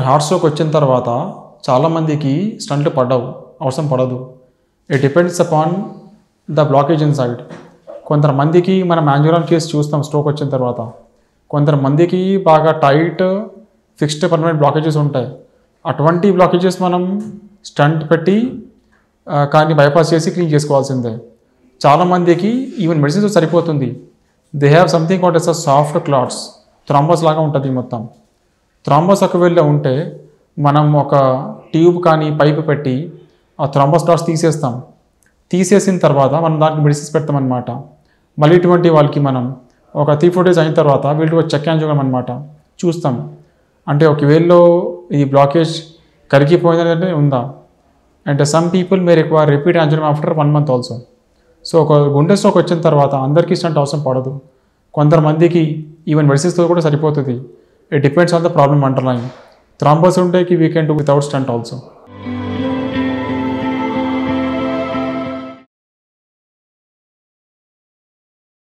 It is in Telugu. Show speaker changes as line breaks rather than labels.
హార్ట్ స్ట్రోక్ వచ్చిన తర్వాత చాలామందికి స్టంట్లు అవసరం పడదు. It depends upon the blockage in side. కొంతమందికి మనం యాంజియోగ్రామ్ కేసు చూస్తాం స్ట్రోక్ వచ్చిన తర్వాత. కొంతమందికి బాగా టైట్ ఫిక్స్డ్ పర్మనెంట్ బ్లాకేజెస్ ఉంటాయి. అటువంటి బ్లాకేజెస్ మనం స్టంట్ పెట్టి కానీ బైపాస్ చేసి క్లీన్ చేసుకోవాల్సిందే. చాలామందికి ఈవెన్ మెడిసిన్స్ సరిపోతుంది. They have something called as soft clots, thrombus లాగా ఉంటుంది మొత్తం. థ్రాంబస్ ఒకవేళ ఉంటే మనం ఒక ట్యూబ్ కానీ పైపు పెట్టి ఆ థ్రాంబస్ క్లాట్స్ తీసేసిన తర్వాత మనం దానికి మెడిసిన్స్ పెడతామన్నమాట. మళ్ళీ ఇటువంటి వాళ్ళకి మనం ఒక 3-4 days అయిన తర్వాత వీళ్ళు చెక్ యాంజియోగ్రామ్ అనమాట చూస్తాం. అంటే ఒకవేళ ఈ బ్లాకేజ్ కరిగిపోయిందంటే ఉందా. And some people may require repeat angiogram after 1 month also. So ఒక గుండె స్ట్రోక్ వచ్చిన తర్వాత అందరికీ స్టంట్ అవసరం పడదు. కొంతమందికి ఈవెన్ మెడిసిన్స్తో కూడా సరిపోతుంది. It depends on the problem underline. Thrombus ఉంటే we can do without stent also.